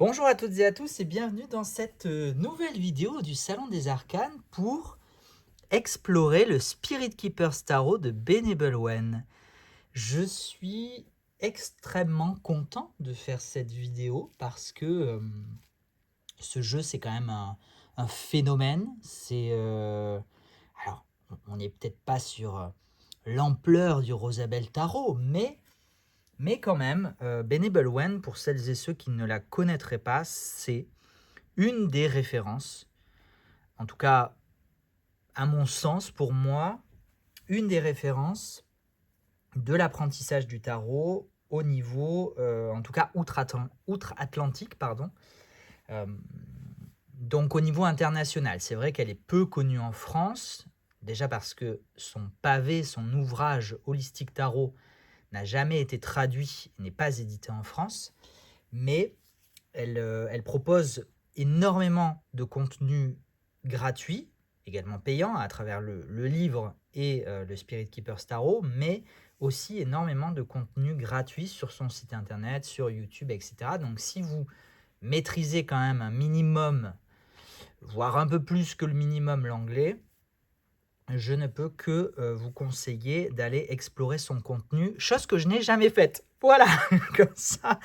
Bonjour à toutes et à tous et bienvenue dans cette nouvelle vidéo du Salon des Arcanes pour explorer le Spirit Keeper's Tarot de Benevolwen. Je suis extrêmement content de faire cette vidéo parce que ce jeu c'est quand même un phénomène. Alors on n'est peut-être pas sur l'ampleur du Rosabelle Tarot, mais quand même, Benevolwen, pour celles et ceux qui ne la connaîtraient pas, c'est une des références, en tout cas à mon sens, pour moi, une des références de l'apprentissage du tarot au niveau, en tout cas outre-Atlantique, pardon. Euh, donc au niveau international, c'est vrai qu'elle est peu connue en France, déjà parce que son pavé, son ouvrage Holistic Tarot n'a jamais été traduit, n'est pas édité en France, mais elle propose énormément de contenu gratuit, également payant à travers le livre et le Spirit Keeper's Tarot, mais aussi énormément de contenu gratuit sur son site internet, sur YouTube, etc. Donc si vous maîtrisez quand même un minimum, voire un peu plus que le minimum l'anglais, je ne peux que vous conseiller d'aller explorer son contenu, chose que je n'ai jamais faite. Voilà, comme ça,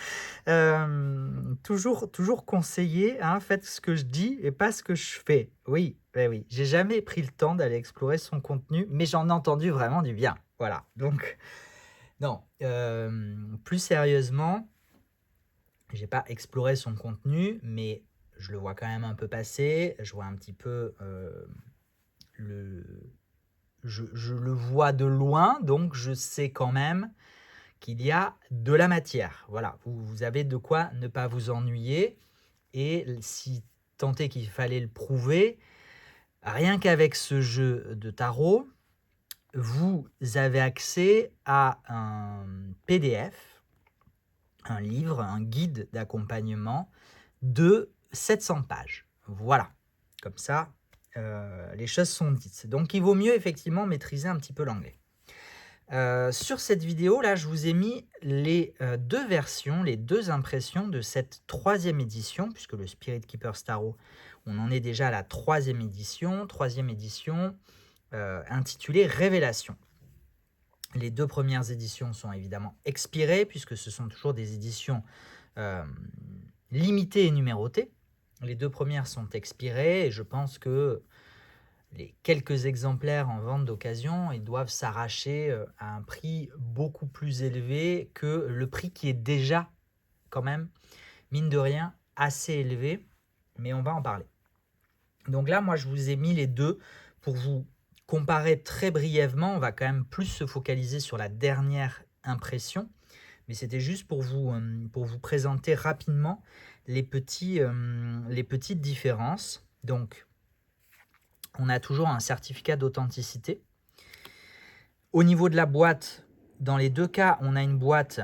toujours conseillé, hein, faites ce que je dis et pas ce que je fais. Oui, oui, j'ai jamais pris le temps d'aller explorer son contenu, mais j'en ai entendu vraiment du bien. Voilà, donc, non, plus sérieusement, j'ai pas exploré son contenu, mais je le vois quand même un peu passer, je vois un petit peu le... Je le vois de loin, donc je sais quand même qu'il y a de la matière. Voilà, vous avez de quoi ne pas vous ennuyer. Et si tant est qu'il fallait le prouver, rien qu'avec ce jeu de tarot, vous avez accès à un PDF, un livre, un guide d'accompagnement de 700 pages. Voilà, comme ça, les choses sont dites. Donc il vaut mieux effectivement maîtriser un petit peu l'anglais. Sur cette vidéo, là, je vous ai mis les deux versions, les deux impressions de cette troisième édition, puisque le Spirit Keeper's Tarot, on en est déjà à la troisième édition intitulée Révélation. Les deux premières éditions sont évidemment expirées, puisque ce sont toujours des éditions limitées et numérotées. Les deux premières sont expirées, et je pense que les quelques exemplaires en vente d'occasion, ils doivent s'arracher à un prix beaucoup plus élevé que le prix qui est déjà, quand même, mine de rien, assez élevé, mais on va en parler. Donc là, moi, je vous ai mis les deux pour vous comparer très brièvement. On va quand même plus se focaliser sur la dernière impression, mais c'était juste pour vous présenter rapidement les petites différences. Donc, on a toujours un certificat d'authenticité. Au niveau de la boîte, dans les deux cas, on a une boîte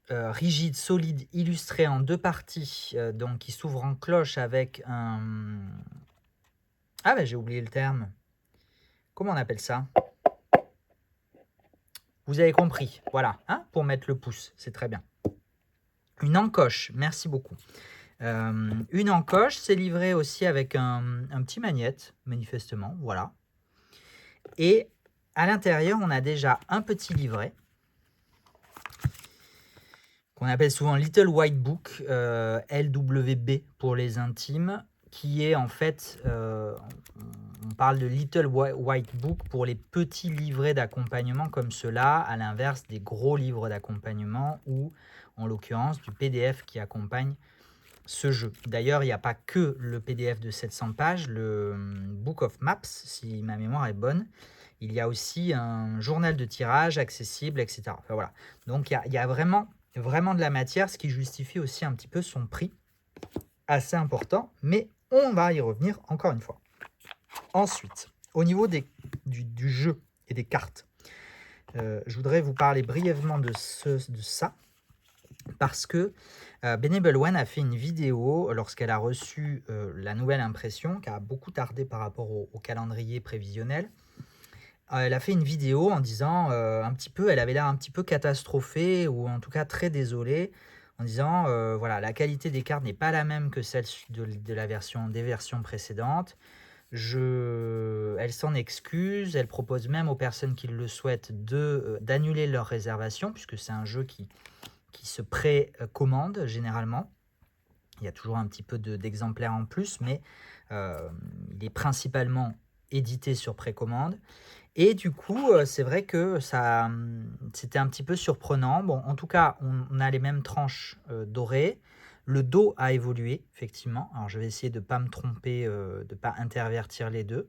rigide, solide, illustrée en deux parties, donc qui s'ouvre en cloche avec un... Ah ben j'ai oublié le terme. Comment on appelle ça? Vous avez compris, voilà, hein, pour mettre le pouce, c'est très bien. Une encoche, merci beaucoup. Une encoche, c'est livré aussi avec un petit magnète, manifestement, voilà. Et à l'intérieur, on a déjà un petit livret qu'on appelle souvent Little White Book, LWB pour les intimes, qui est en fait, on parle de Little White Book pour les petits livrets d'accompagnement comme cela, à l'inverse des gros livres d'accompagnement ou en l'occurrence du PDF qui accompagne ce jeu. D'ailleurs, il n'y a pas que le PDF de 700 pages, le Book of Maps, si ma mémoire est bonne. Il y a aussi un journal de tirage accessible, etc. Enfin, voilà. Donc, il y a vraiment de la matière, ce qui justifie aussi un petit peu son prix, assez important, mais on va y revenir encore une fois. Ensuite, au niveau du jeu et des cartes, je voudrais vous parler brièvement de ça, parce que Benevolwen a fait une vidéo lorsqu'elle a reçu la nouvelle impression, qui a beaucoup tardé par rapport au calendrier prévisionnel. Elle a fait une vidéo en disant un petit peu, elle avait l'air un petit peu catastrophée, ou en tout cas très désolée, en disant voilà, la qualité des cartes n'est pas la même que celle des versions précédentes. Elle s'en excuse, elle propose même aux personnes qui le souhaitent d'annuler leur réservation, puisque c'est un jeu qui se précommande généralement. Il y a toujours un petit peu d'exemplaires en plus, mais il est principalement édité sur précommande. Et du coup, c'est vrai que c'était un petit peu surprenant. Bon, en tout cas, on a les mêmes tranches dorées. Le dos a évolué, effectivement. Alors, je vais essayer de ne pas me tromper, de ne pas intervertir les deux.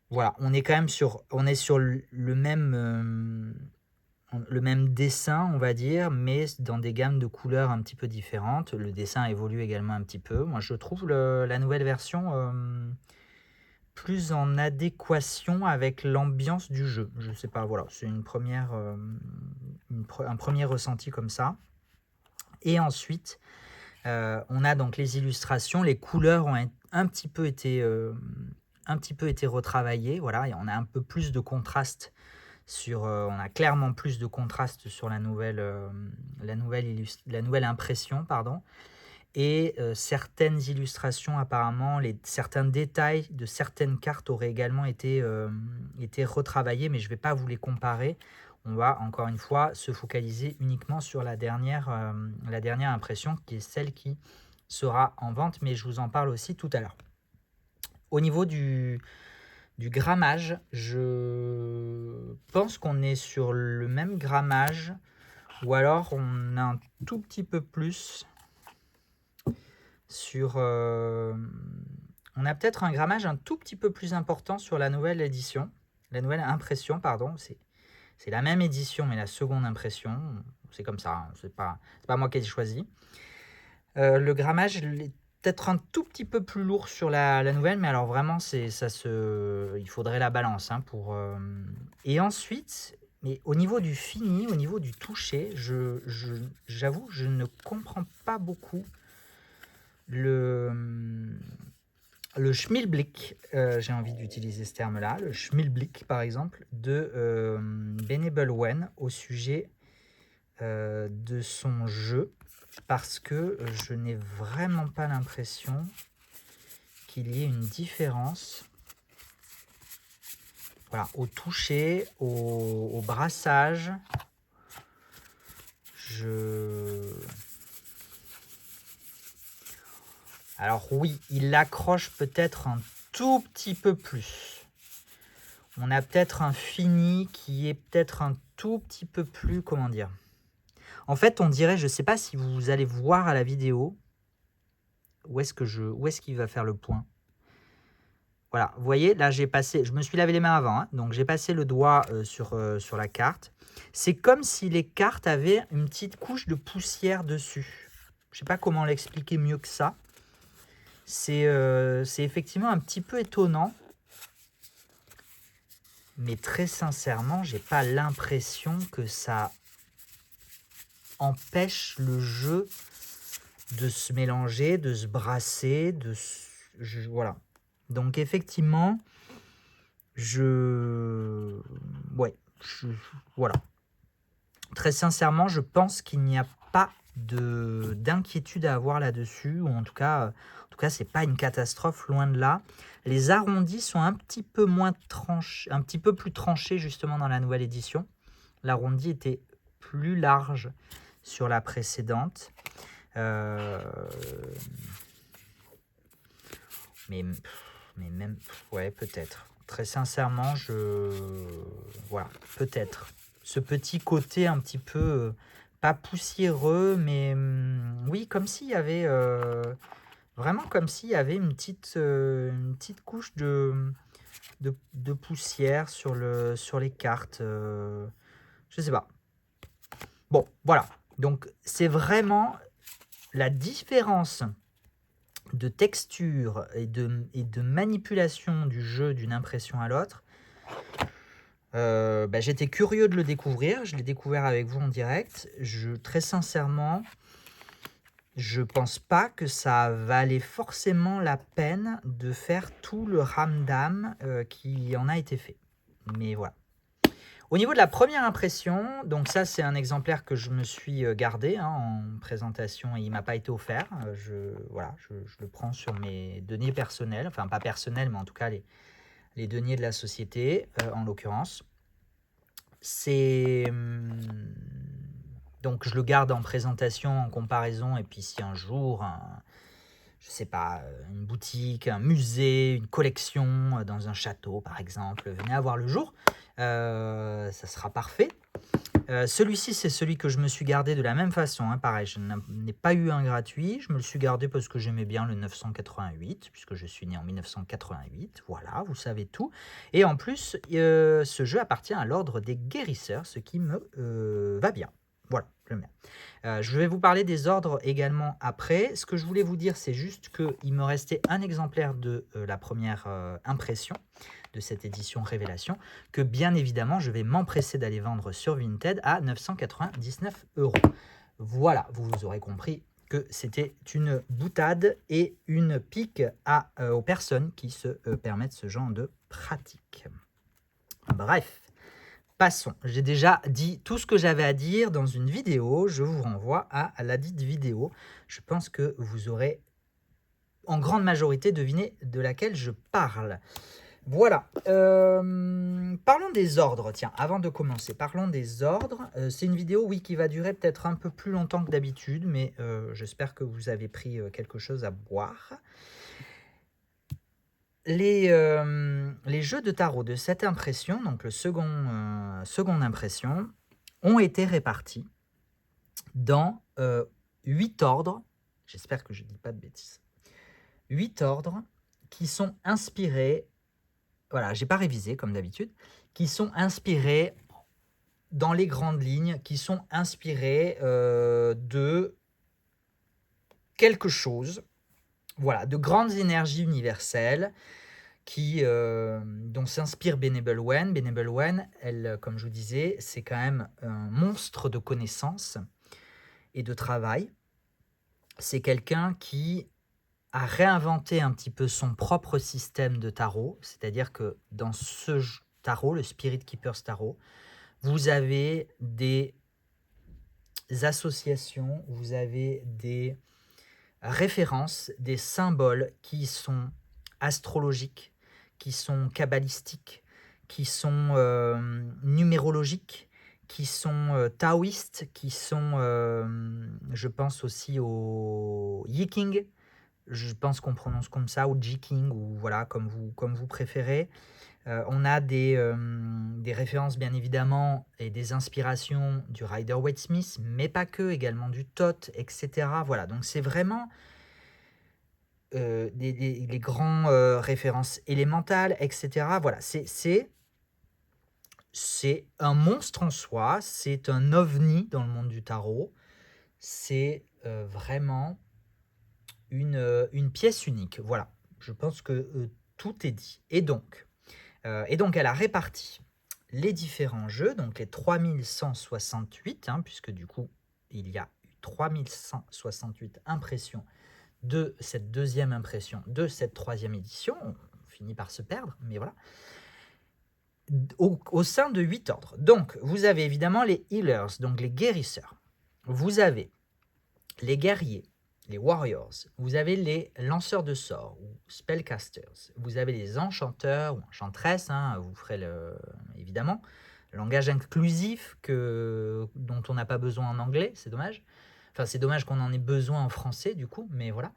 Voilà, on est quand même sur le même dessin, on va dire, mais dans des gammes de couleurs un petit peu différentes. Le dessin évolue également un petit peu. Moi, je trouve la nouvelle version plus en adéquation avec l'ambiance du jeu. Je sais pas, voilà, c'est un premier ressenti comme ça. Et ensuite, on a donc les illustrations, les couleurs ont un petit peu été retravaillées. Voilà, et on a un peu plus de contraste on a clairement plus de contraste sur la nouvelle impression, pardon. Et certaines illustrations, apparemment, certains détails de certaines cartes auraient également été retravaillés, mais je ne vais pas vous les comparer. On va, encore une fois, se focaliser uniquement sur la dernière impression, qui est celle qui sera en vente, mais je vous en parle aussi tout à l'heure. Au niveau du grammage, je pense qu'on est sur le même grammage, ou alors on a un tout petit peu plus on a peut-être un grammage un tout petit peu plus important sur la nouvelle impression, pardon. C'est la même édition, mais la seconde impression. C'est comme ça, hein, c'est pas moi qui ai choisi. Le grammage est peut-être un tout petit peu plus lourd sur la nouvelle, mais alors vraiment, il faudrait la balance. Hein, Et ensuite, mais au niveau du fini, au niveau du toucher, j'avoue, je ne comprends pas beaucoup le Schmilblick, j'ai envie d'utiliser ce terme-là, le Schmilblick par exemple, de Benable Wen au sujet de son jeu, parce que je n'ai vraiment pas l'impression qu'il y ait une différence. Voilà, au toucher, au brassage, Alors oui, il l'accroche peut-être un tout petit peu plus. On a peut-être un fini qui est peut-être un tout petit peu plus, comment dire. En fait, on dirait, je ne sais pas si vous allez voir à la vidéo, où est-ce qu'il va faire le point. Voilà, vous voyez, là je me suis lavé les mains avant, hein, donc j'ai passé le doigt sur la carte. C'est comme si les cartes avaient une petite couche de poussière dessus. Je ne sais pas comment l'expliquer mieux que ça. C'est effectivement un petit peu étonnant. Mais très sincèrement, j'ai pas l'impression que ça empêche le jeu de se mélanger, de se brasser, voilà. Donc effectivement, voilà. Très sincèrement, je pense qu'il n'y a pas d'inquiétude à avoir là-dessus, ou en tout cas, c'est pas une catastrophe, loin de là. Les arrondis sont un petit peu plus tranchés justement dans la nouvelle édition. L'arrondi était plus large sur la précédente. Mais même, ouais, peut-être. Très sincèrement, voilà, peut-être. Ce petit côté un petit peu, pas poussiéreux, mais oui, comme s'il y avait, vraiment comme s'il y avait une petite couche de poussière sur les cartes. Je sais pas. Bon, voilà. Donc, c'est vraiment la différence de texture et de manipulation du jeu d'une impression à l'autre. J'étais curieux de le découvrir. Je l'ai découvert avec vous en direct. Très sincèrement, je pense pas que ça valait forcément la peine de faire tout le ramdam qui en a été fait. Mais voilà. Au niveau de la première impression, donc ça c'est un exemplaire que je me suis gardé hein, en présentation et il m'a pas été offert. Voilà, je le prends sur mes deniers personnels, enfin pas personnels, mais en tout cas les deniers de la société en l'occurrence. Donc je le garde en présentation, en comparaison, et puis si un jour, je sais pas, une boutique, un musée, une collection dans un château par exemple, venez à voir le jour, ça sera parfait. Celui-ci, c'est celui que je me suis gardé de la même façon, hein, pareil, je n'ai pas eu un gratuit, je me le suis gardé parce que j'aimais bien le 988, puisque je suis né en 1988, voilà, vous savez tout. Et en plus, ce jeu appartient à l'ordre des guérisseurs, ce qui me va bien. Voilà, je le mets. Je vais vous parler des ordres également après. Ce que je voulais vous dire, c'est juste qu'il me restait un exemplaire de la première impression de cette édition Révélation, que bien évidemment, je vais m'empresser d'aller vendre sur Vinted à 999 €. Voilà, vous aurez compris que c'était une boutade et une pique aux personnes qui se permettent ce genre de pratique. Bref. Passons, j'ai déjà dit tout ce que j'avais à dire dans une vidéo, je vous renvoie à la dite vidéo. Je pense que vous aurez en grande majorité deviné de laquelle je parle. Voilà, parlons des ordres, tiens, avant de commencer, parlons des ordres. C'est une vidéo, oui, qui va durer peut-être un peu plus longtemps que d'habitude, mais j'espère que vous avez pris quelque chose à boire. Les jeux de tarot de cette impression, donc le seconde impression, ont été répartis dans 8 ordres, j'espère que je ne dis pas de bêtises, 8 ordres qui sont inspirés, voilà, j'ai pas révisé comme d'habitude, qui sont inspirés dans les grandes lignes, qui sont inspirés de quelque chose, voilà, de grandes énergies universelles, dont s'inspire Benable Wen. Benable Wen, elle, comme je vous disais, c'est quand même un monstre de connaissances et de travail. C'est quelqu'un qui a réinventé un petit peu son propre système de tarot, c'est-à-dire que dans ce tarot, le Spirit Keepers Tarot, vous avez des associations, vous avez des références, des symboles qui sont astrologiques, qui sont kabbalistiques, qui sont numérologiques, qui sont taoïstes, qui sont, je pense aussi au Yiking, je pense qu'on prononce comme ça, ou Jiking, ou voilà, comme vous préférez. On a des références bien évidemment et des inspirations du Rider-Waite-Smith, mais pas que, également du Thoth, etc. Voilà, donc c'est vraiment les grands références élémentales, etc. Voilà, c'est un monstre en soi, c'est un ovni dans le monde du tarot, c'est vraiment une pièce unique. Voilà, je pense que tout est dit. Et donc, elle a réparti les différents jeux, donc les 3168, hein, puisque du coup, il y a eu 3168 impressions de cette deuxième impression, de cette troisième édition. On finit par se perdre, mais voilà. Au sein de 8 ordres. Donc, vous avez évidemment les healers, donc les guérisseurs. Vous avez les guerriers, les warriors. Vous avez les lanceurs de sorts ou spellcasters. Vous avez les enchanteurs ou enchantresses, hein, vous ferez évidemment langage inclusif dont on n'a pas besoin en anglais, c'est dommage. Enfin, c'est dommage qu'on en ait besoin en français du coup, mais voilà.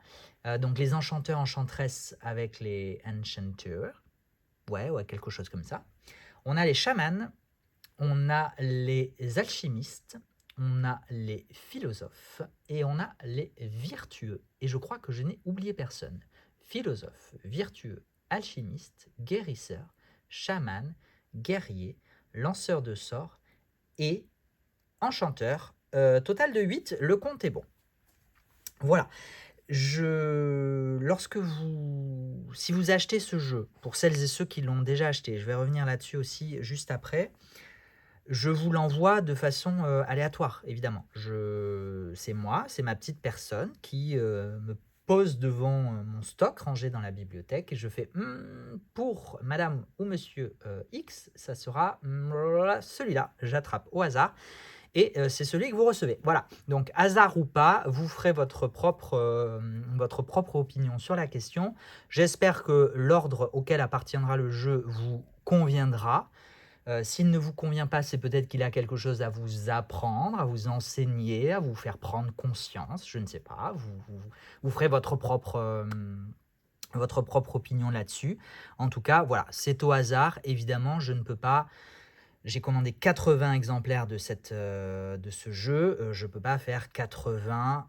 Donc les enchanteurs, enchantresses avec les enchanteurs. Ouais, quelque chose comme ça. On a les chamans, on a les alchimistes, on a les philosophes et on a les vertueux. Et je crois que je n'ai oublié personne. Philosophe, vertueux, alchimiste, guérisseur, chaman, guerrier, lanceur de sorts et enchanteur. Total de 8, le compte est bon. Voilà. Si vous achetez ce jeu, pour celles et ceux qui l'ont déjà acheté, je vais revenir là-dessus aussi juste après, je vous l'envoie de façon aléatoire, évidemment. C'est moi, c'est ma petite personne qui me pose devant mon stock rangé dans la bibliothèque et je fais pour madame ou monsieur X, ça sera celui-là, j'attrape au hasard et c'est celui que vous recevez. Voilà, donc hasard ou pas, vous ferez votre propre opinion sur la question. J'espère que l'ordre auquel appartiendra le jeu vous conviendra. S'il ne vous convient pas, c'est peut-être qu'il a quelque chose à vous apprendre, à vous enseigner, à vous faire prendre conscience, je ne sais pas. Vous ferez votre propre opinion là-dessus. En tout cas, voilà, c'est au hasard. Évidemment, je ne peux pas... J'ai commandé 80 exemplaires de ce jeu. Je ne peux pas faire 80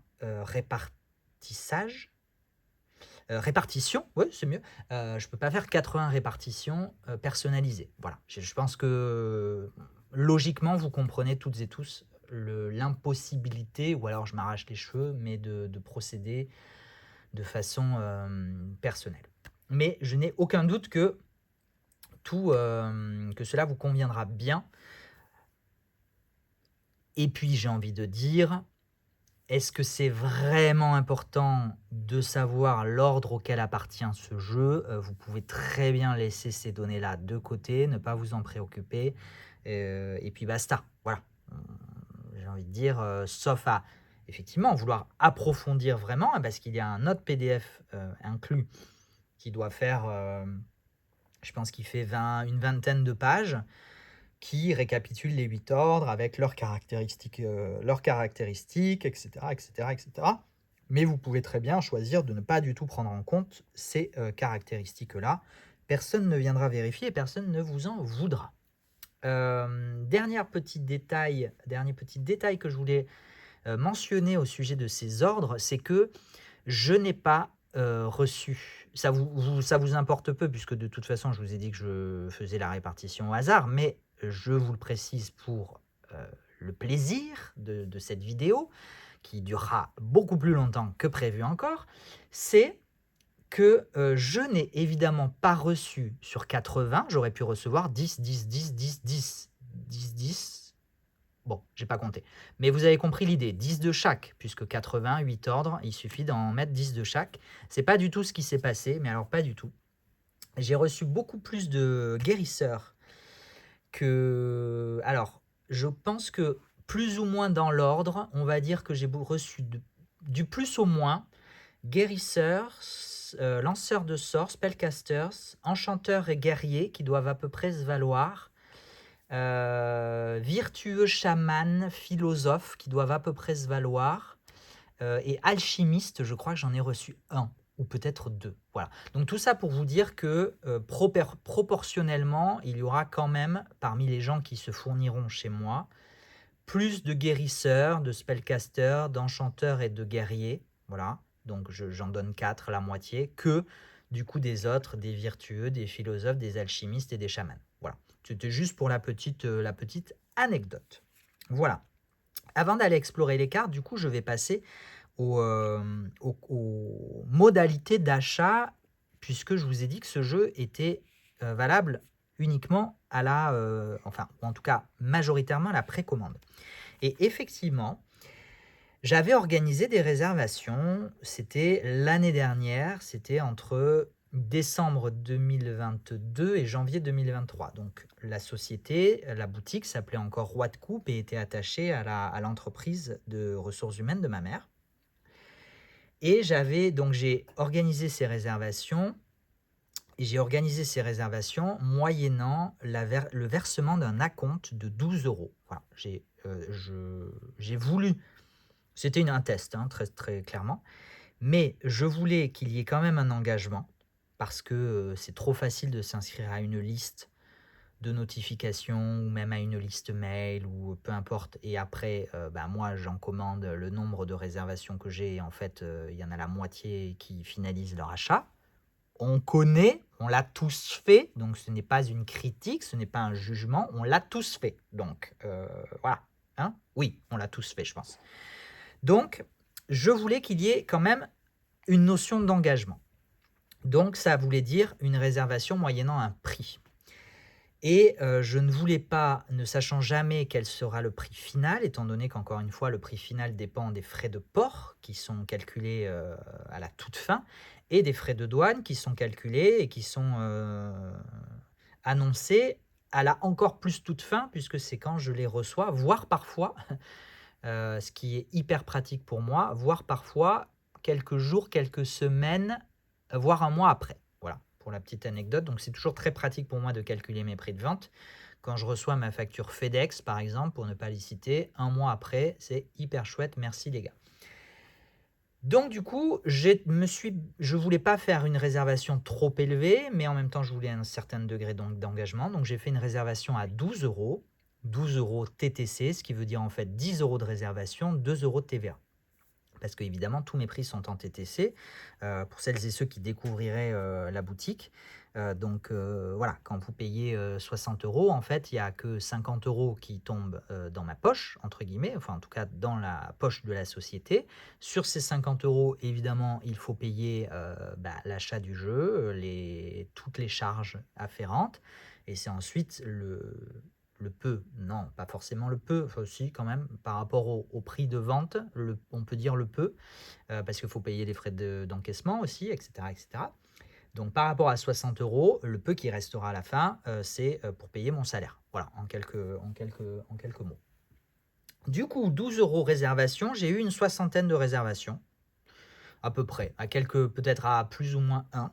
répartitions, oui, c'est mieux. Je ne peux pas faire 80 répartitions personnalisées. Voilà, je pense que logiquement, vous comprenez toutes et tous l'impossibilité, ou alors je m'arrache les cheveux, mais de procéder de façon personnelle. Mais je n'ai aucun doute que cela vous conviendra bien. Et puis j'ai envie de dire, est-ce que c'est vraiment important de savoir l'ordre auquel appartient ce jeu? Vous pouvez très bien laisser ces données-là de côté, ne pas vous en préoccuper, et puis basta. Voilà. J'ai envie de dire, sauf à effectivement vouloir approfondir vraiment, parce qu'il y a un autre PDF inclus qui doit faire, je pense qu'il fait une vingtaine de pages, qui récapitule les 8 ordres avec leurs caractéristiques, etc., etc., etc. Mais vous pouvez très bien choisir de ne pas du tout prendre en compte ces caractéristiques-là. Personne ne viendra vérifier et personne ne vous en voudra. Dernier petit détail que je voulais mentionner au sujet de ces ordres, c'est que je n'ai pas reçu, ça vous importe peu, puisque de toute façon, je vous ai dit que je faisais la répartition au hasard, mais je vous le précise pour le plaisir de cette vidéo, qui durera beaucoup plus longtemps que prévu encore, c'est que je n'ai évidemment pas reçu sur 80, j'aurais pu recevoir 10, 10, 10, 10, 10, 10, 10, bon, j'ai pas compté. Mais vous avez compris l'idée, 10 de chaque, puisque 80, 8 ordres, il suffit d'en mettre 10 de chaque. C'est pas du tout ce qui s'est passé, mais alors pas du tout. J'ai reçu beaucoup plus de guérisseurs que... Alors, je pense que plus ou moins dans l'ordre, on va dire que j'ai reçu du plus au moins guérisseurs, lanceurs de sorts, spellcasters, enchanteurs et guerriers qui doivent à peu près se valoir. Vertueux chaman, philosophe qui doivent à peu près se valoir, et alchimiste, je crois que j'en ai reçu un ou peut-être 2. Voilà. Donc tout ça pour vous dire que proportionnellement, il y aura quand même, parmi les gens qui se fourniront chez moi, plus de guérisseurs, de spellcasters, d'enchanteurs et de guerriers. Voilà. Donc j'en donne 4, la moitié, que du coup des autres, des vertueux, des philosophes, des alchimistes et des chamans. Voilà. C'était juste pour la petite anecdote. Voilà. Avant d'aller explorer les cartes, du coup, je vais passer aux modalités d'achat, puisque je vous ai dit que ce jeu était valable uniquement à la... enfin, ou en tout cas, majoritairement à la précommande. Et effectivement, j'avais organisé des réservations, c'était l'année dernière, c'était entre décembre 2022 et janvier 2023. Donc la société, la boutique s'appelait encore Roi de Coupe et était attachée à l'entreprise de ressources humaines de ma mère. Et j'ai organisé ces réservations, moyennant le versement d'un acompte de 12 €. Voilà, j'ai voulu, c'était un test, hein, très, très clairement, mais je voulais qu'il y ait quand même un engagement, parce que c'est trop facile de s'inscrire à une liste de notifications ou même à une liste mail ou peu importe, et après moi j'en commande le nombre de réservations que j'ai, et en fait il y en a la moitié qui finalisent leur achat. On connaît, on l'a tous fait, donc ce n'est pas une critique, ce n'est pas un jugement, on l'a tous fait, donc voilà, hein, oui, on l'a tous fait, je pense. Donc je voulais qu'il y ait quand même une notion d'engagement. Donc ça voulait dire une réservation moyennant un prix. Et je ne voulais pas, ne sachant jamais quel sera le prix final, étant donné qu'encore une fois, le prix final dépend des frais de port qui sont calculés à la toute fin et des frais de douane qui sont calculés et qui sont annoncés à la encore plus toute fin, puisque c'est quand je les reçois, voire parfois, ce qui est hyper pratique pour moi, voire parfois quelques jours, quelques semaines, voire un mois après. Voilà, pour la petite anecdote. Donc c'est toujours très pratique pour moi de calculer mes prix de vente. Quand je reçois ma facture FedEx, par exemple, pour ne pas les citer, un mois après, c'est hyper chouette. Merci les gars. Donc du coup, je voulais pas faire une réservation trop élevée, mais en même temps, je voulais un certain degré d'engagement. Donc j'ai fait une réservation à 12 euros, 12 euros TTC, ce qui veut dire en fait 10 euros de réservation, 2 euros de TVA. Parce que évidemment, tous mes prix sont en TTC, pour celles et ceux qui découvriraient la boutique. Donc voilà, quand vous payez 60 euros, en fait, il n'y a que 50 euros qui tombent dans ma poche, entre guillemets, enfin en tout cas dans la poche de la société. Sur ces 50 euros, évidemment, il faut payer l'achat du jeu, toutes les charges afférentes. Et c'est ensuite le peu, non, pas forcément le peu, enfin, si quand même, par rapport au prix de vente, on peut dire le peu, parce qu'il faut payer les frais d'encaissement aussi, etc., etc. Donc par rapport à 60 euros, le peu qui restera à la fin, c'est pour payer mon salaire. Voilà, en quelques mots. Du coup, 12 euros réservation, j'ai eu une soixantaine de réservations, à peu près, peut-être à plus ou moins 1.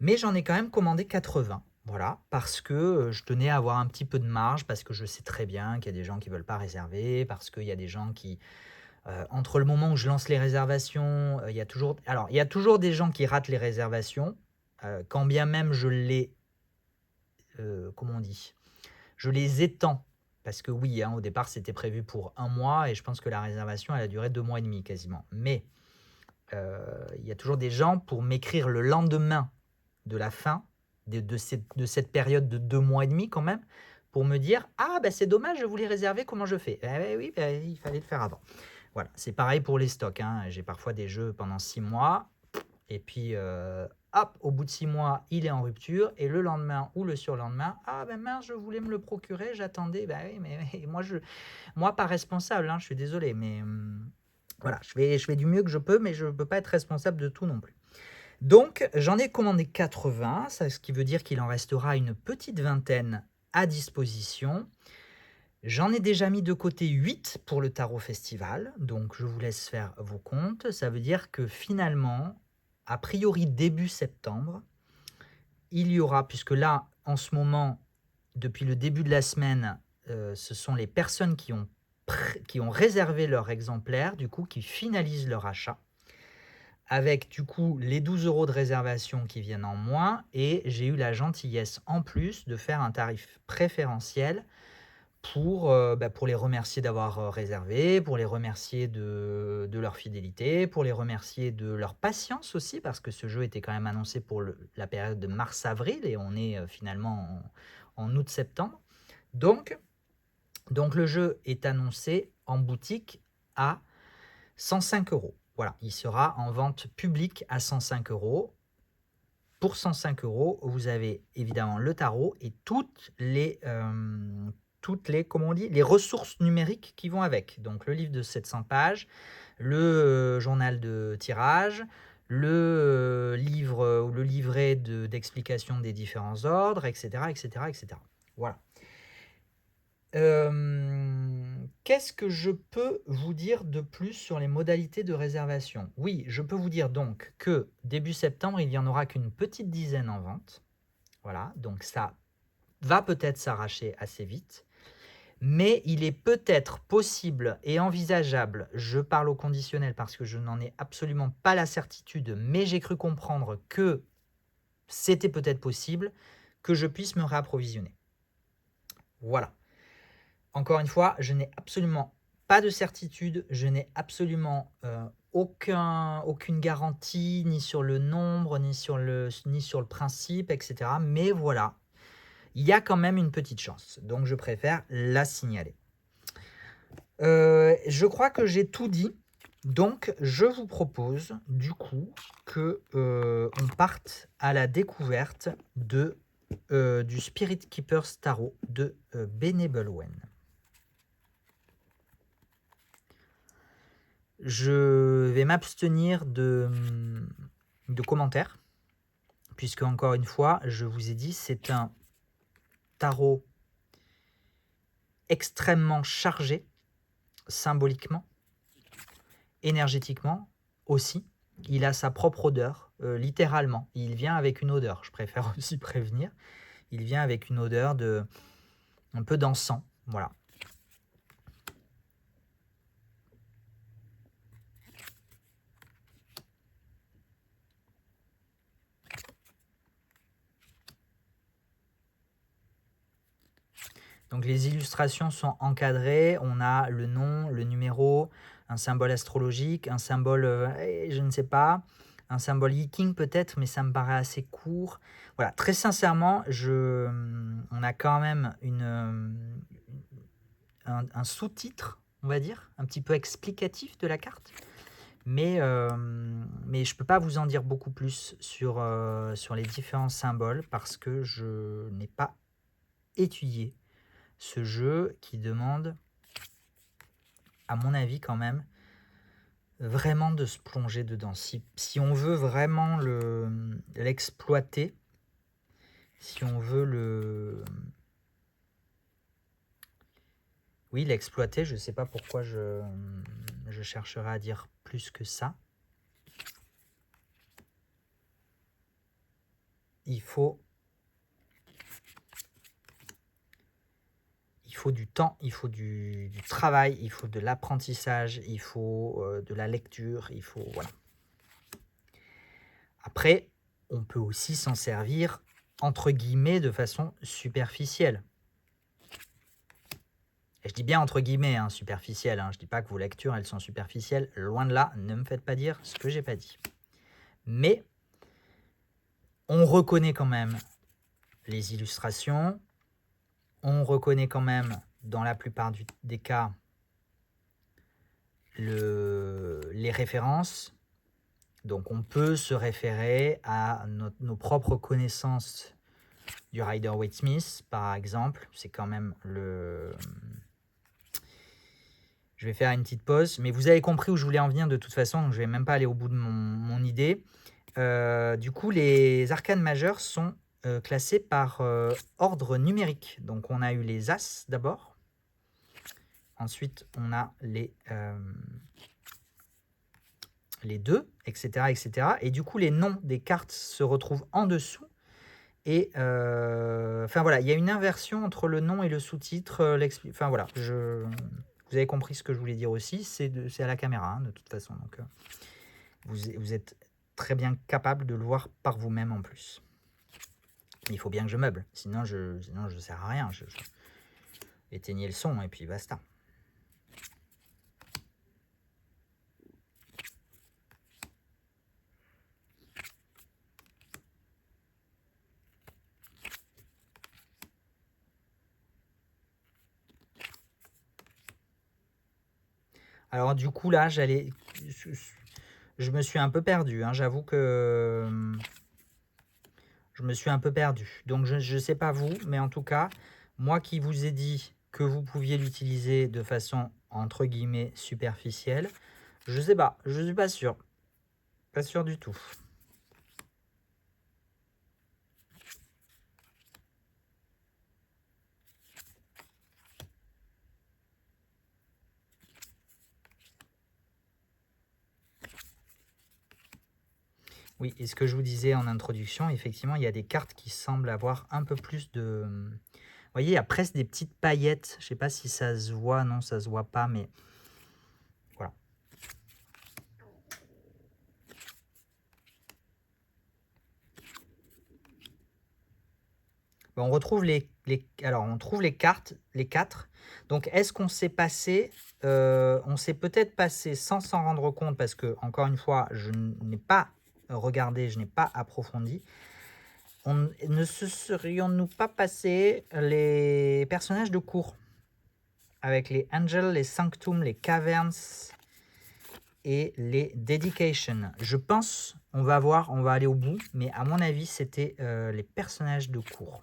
Mais j'en ai quand même commandé 80. Voilà, parce que je tenais à avoir un petit peu de marge, parce que je sais très bien qu'il y a des gens qui ne veulent pas réserver, parce qu'il y a des gens qui, entre le moment où je lance les réservations, il y a toujours des gens qui ratent les réservations, quand bien même je les, comment on dit, je les étends, parce que oui, hein, au départ c'était prévu pour un mois, et je pense que la réservation elle a duré 2 mois et demi quasiment. Mais il y a toujours des gens pour m'écrire le lendemain de la fin de cette période de 2 mois et demi quand même, pour me dire « Ah, bah, c'est dommage, je voulais réserver, comment je fais ?» Oui, il fallait le faire avant. Voilà, c'est pareil pour les stocks, hein. J'ai parfois des jeux pendant 6 mois, et puis hop, au bout de 6 mois, il est en rupture, et le lendemain ou le surlendemain, « Ah, ben mince, je voulais me le procurer, j'attendais. » Oui, mais moi, pas responsable, hein, je suis désolé, mais voilà, je fais du mieux que je peux, mais je ne peux pas être responsable de tout non plus. Donc, j'en ai commandé 80, ce qui veut dire qu'il en restera une petite vingtaine à disposition. J'en ai déjà mis de côté 8 pour le Tarot Festival, donc je vous laisse faire vos comptes. Ça veut dire que finalement, a priori début septembre, il y aura, puisque là, en ce moment, depuis le début de la semaine, ce sont les personnes qui ont réservé leur exemplaire, du coup, qui finalisent leur achat, avec du coup les 12 euros de réservation qui viennent en moins, et j'ai eu la gentillesse en plus de faire un tarif préférentiel pour les remercier d'avoir réservé, pour les remercier de leur fidélité, pour les remercier de leur patience aussi, parce que ce jeu était quand même annoncé pour la période de mars-avril, et on est finalement en août-septembre. Donc le jeu est annoncé en boutique à 105 euros. Voilà, il sera en vente publique à 105 euros. Pour 105 euros, vous avez évidemment le tarot et toutes les comment on dit, les ressources numériques qui vont avec. Donc le livre de 700 pages, le journal de tirage, le livre ou le livret d'explication des différents ordres, etc., etc., etc. Voilà. Qu'est-ce que je peux vous dire de plus sur les modalités de réservation? Oui, je peux vous dire donc que début septembre, il n'y en aura qu'une petite dizaine en vente. Voilà, donc ça va peut-être s'arracher assez vite. Mais il est peut-être possible et envisageable, je parle au conditionnel parce que je n'en ai absolument pas la certitude, mais j'ai cru comprendre que c'était peut-être possible, que je puisse me réapprovisionner. Voilà. Encore une fois, je n'ai absolument pas de certitude, je n'ai absolument aucune garantie, ni sur le nombre, ni sur le principe, etc. Mais voilà, il y a quand même une petite chance, donc je préfère la signaler. Je crois que j'ai tout dit, donc je vous propose du coup que on parte à la découverte de du Spirit Keepers Tarot de Benevolwen. Je vais m'abstenir de commentaires, puisque encore une fois, je vous ai dit, c'est un tarot extrêmement chargé, symboliquement, énergétiquement aussi. Il a sa propre odeur, littéralement. Il vient avec une odeur, je préfère aussi prévenir. Il vient avec une odeur de un peu d'encens, voilà. Donc les illustrations sont encadrées, on a le nom, le numéro, un symbole astrologique, un symbole, je ne sais pas, un symbole yiking peut-être, mais ça me paraît assez court. Voilà, très sincèrement, on a quand même un sous-titre, on va dire, un petit peu explicatif de la carte. Mais je ne peux pas vous en dire beaucoup plus sur les différents symboles parce que je n'ai pas étudié ce jeu qui demande, à mon avis quand même, vraiment de se plonger dedans. Si on veut vraiment l'exploiter, si on veut oui, l'exploiter, je ne sais pas pourquoi je chercherai à dire plus que ça. Il faut du temps, il faut du travail, il faut de l'apprentissage, il faut de la lecture, il faut... Voilà. Après, on peut aussi s'en servir, entre guillemets, de façon superficielle. Et je dis bien entre guillemets, hein, superficielle. Hein. Je ne dis pas que vos lectures, elles sont superficielles. Loin de là, ne me faites pas dire ce que j'ai pas dit. Mais on reconnaît quand même les illustrations. On reconnaît quand même, dans la plupart des cas, les références. Donc on peut se référer à nos propres connaissances du Rider-Waite-Smith, par exemple. C'est quand même le... Je vais faire une petite pause, mais vous avez compris où je voulais en venir de toute façon, donc je ne vais même pas aller au bout de mon idée. Du coup, les arcanes majeures sont classées par ordre numérique. Donc on a eu les As d'abord. Ensuite, on a les 2, etc., etc. Et du coup, les noms des cartes se retrouvent en dessous. Et enfin voilà, il y a une inversion entre le nom et le sous-titre. Enfin voilà, vous avez compris ce que je voulais dire aussi. C'est à la caméra, hein, de toute façon. Donc vous êtes très bien capable de le voir par vous-même en plus. Mais il faut bien que je meuble, sinon je sers à rien. Éteignez le son et puis basta. Alors du coup là, je me suis un peu perdu, hein, j'avoue que je me suis un peu perdu. Donc je ne sais pas vous, mais en tout cas, moi qui vous ai dit que vous pouviez l'utiliser de façon entre guillemets superficielle, je sais pas, je suis pas sûr. Pas sûr du tout. Oui, et ce que je vous disais en introduction, effectivement, il y a des cartes qui semblent avoir un peu plus de... Vous voyez, il y a presque des petites paillettes. Je ne sais pas si ça se voit, non, ça ne se voit pas, mais voilà. Bon, on retrouve alors, on trouve les cartes, les 4. Donc, est-ce qu'on s'est passé... on s'est peut-être passé sans s'en rendre compte, parce que, encore une fois, je n'ai pas regardé, je n'ai pas approfondi. Ne serions-nous pas passé les personnages de cours avec les Angels, les Sanctum, les Caverns et les dedications. Je pense, on va voir, on va aller au bout, mais à mon avis, c'était les personnages de cours.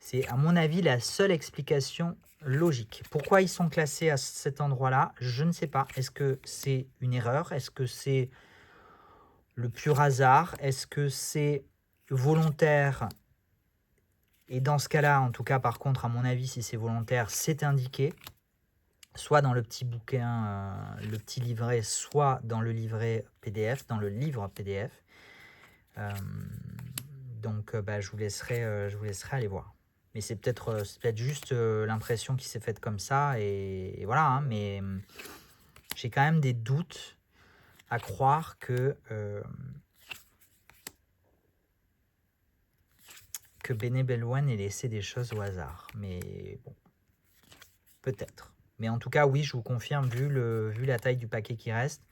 C'est à mon avis la seule explication logique. Pourquoi ils sont classés à cet endroit-là, je ne sais pas. Est-ce que c'est une erreur? Est-ce que c'est le pur hasard? Est-ce que c'est volontaire? Et dans ce cas-là, en tout cas, par contre, à mon avis, si c'est volontaire, c'est indiqué, soit dans le petit bouquin, le petit livret, soit dans le livret PDF, dans le livre PDF. Donc, je vous laisserai aller voir. Mais c'est peut-être juste l'impression qui s'est faite comme ça, et voilà. Hein, mais j'ai quand même des doutes à croire que Benebelouen ait laissé des choses au hasard. Mais bon, peut-être. Mais en tout cas, oui, je vous confirme, vu la taille du paquet qui reste,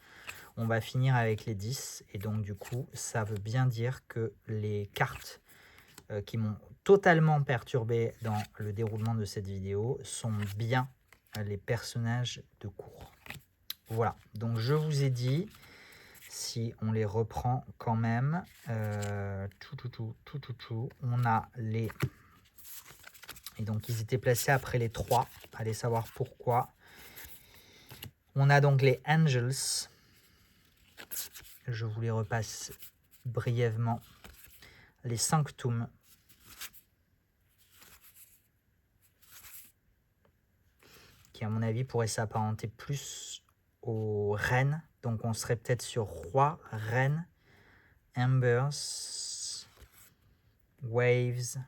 on va finir avec les 10. Et donc, du coup, ça veut bien dire que les cartes qui m'ont totalement perturbé dans le déroulement de cette vidéo sont bien les personnages de cours. Voilà, donc je vous ai dit, si on les reprend quand même, on a les... Et donc ils étaient placés après les 3, allez savoir pourquoi. On a donc les Angels, je vous les repasse brièvement. Les Sanctum, qui à mon avis pourrait s'apparenter plus aux reines. Donc on serait peut-être sur roi, reine, embers, waves,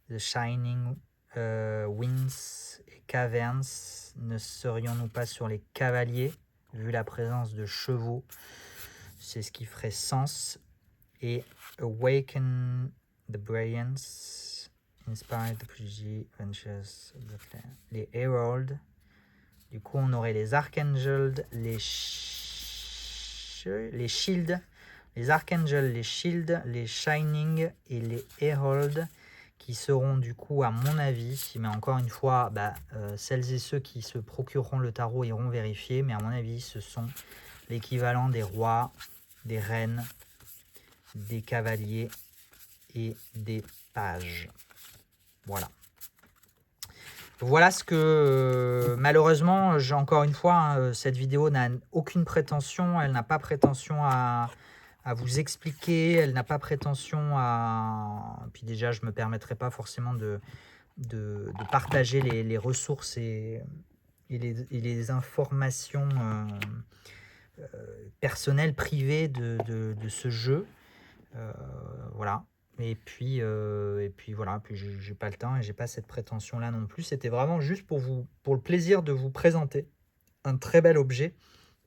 the shining winds et caverns. Ne serions-nous pas sur les cavaliers, vu la présence de chevaux? C'est ce qui ferait sens. Et awaken the brilliance, inspire the prodigy ventures of the clan. Les heralds. Du coup, on aurait les archangels, les shields, les archangels, les shields, les shining et les heralds, qui seront du coup, à mon avis, mais encore une fois, celles et ceux qui se procureront le tarot iront vérifier, mais à mon avis, ce sont l'équivalent des rois, des reines, des cavaliers et des pages. Voilà. Voilà ce que, malheureusement, encore une fois, hein, cette vidéo n'a aucune prétention, elle n'a pas prétention à vous expliquer, elle n'a pas prétention à... Puis déjà, je ne me permettrai pas forcément de partager les ressources et les informations personnelles, privées de ce jeu. Voilà. Et puis voilà, puis j'ai pas le temps et j'ai pas cette prétention là non plus. C'était vraiment juste pour le plaisir de vous présenter un très bel objet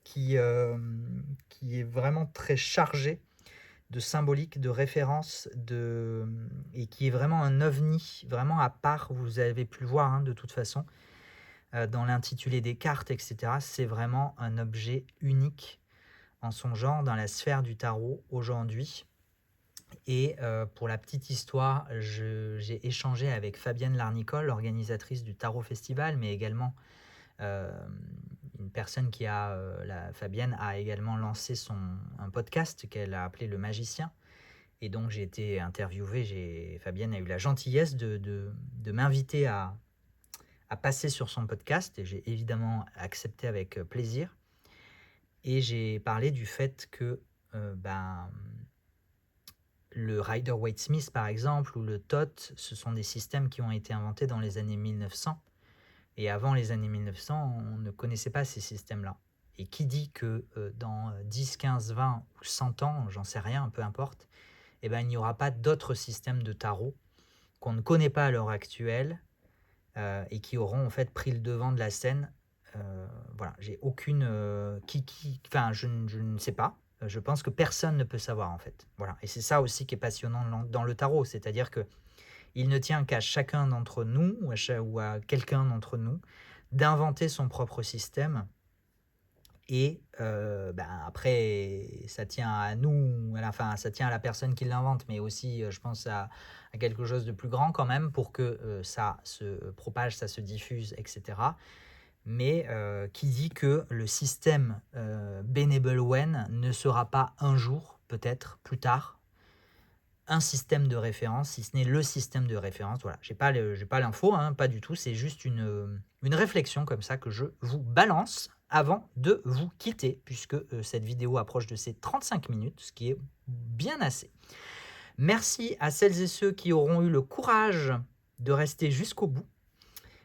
qui est vraiment très chargé de symbolique, de référence, et qui est vraiment un ovni, vraiment à part. Vous avez pu le voir, hein, de toute façon, dans l'intitulé des cartes, etc. C'est vraiment un objet unique en son genre dans la sphère du tarot aujourd'hui. Et pour la petite histoire, j'ai échangé avec Fabienne Larnicole, l'organisatrice du Tarot Festival, mais également une personne qui Fabienne a également lancé un podcast qu'elle a appelé Le Magicien. Et donc j'ai été interviewé, Fabienne a eu la gentillesse de m'inviter à passer sur son podcast, et j'ai évidemment accepté avec plaisir. Et j'ai parlé du fait que le Rider-Waite-Smith, par exemple, ou le Thoth, ce sont des systèmes qui ont été inventés dans les années 1900. Et avant les années 1900, on ne connaissait pas ces systèmes-là. Et qui dit que dans 10, 15, 20 ou 100 ans, j'en sais rien, peu importe, il n'y aura pas d'autres systèmes de tarot qu'on ne connaît pas à l'heure actuelle et qui auront en fait pris le devant de la scène. Voilà, j'ai aucune... je ne sais pas. Je pense que personne ne peut savoir en fait. Voilà. Et c'est ça aussi qui est passionnant dans le tarot, c'est-à-dire que il ne tient qu'à chacun d'entre nous ou à quelqu'un d'entre nous d'inventer son propre système Et après, ça tient à nous, enfin, ça tient à la personne qui l'invente, mais aussi, je pense à quelque chose de plus grand quand même pour que ça se propage, ça se diffuse, etc. Mais qui dit que le système Benevolwen ne sera pas un jour, peut-être plus tard, un système de référence, si ce n'est le système de référence. Voilà, j'ai pas l'info, hein, pas du tout, c'est juste une réflexion comme ça que je vous balance avant de vous quitter, puisque cette vidéo approche de ses 35 minutes, ce qui est bien assez. Merci à celles et ceux qui auront eu le courage de rester jusqu'au bout.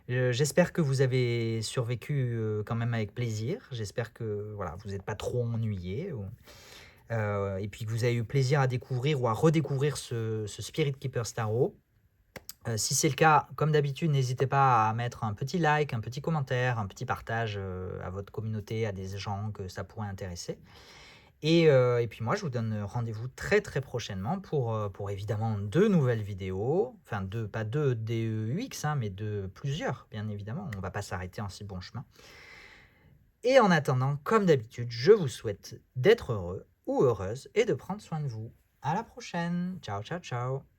J'espère que vous avez survécu quand même avec plaisir. J'espère que voilà, vous n'êtes pas trop ennuyés. Et puis que vous avez eu plaisir à découvrir ou à redécouvrir ce Spirit Keeper Starro. Si c'est le cas, comme d'habitude, n'hésitez pas à mettre un petit like, un petit commentaire, un petit partage à votre communauté, à des gens que ça pourrait intéresser. Et puis moi, je vous donne rendez-vous très très prochainement pour évidemment 2 nouvelles vidéos. Enfin, pas 2 DEUX, hein, mais de plusieurs, bien évidemment. On ne va pas s'arrêter en si bon chemin. Et en attendant, comme d'habitude, je vous souhaite d'être heureux ou heureuse et de prendre soin de vous. À la prochaine. Ciao, ciao, ciao.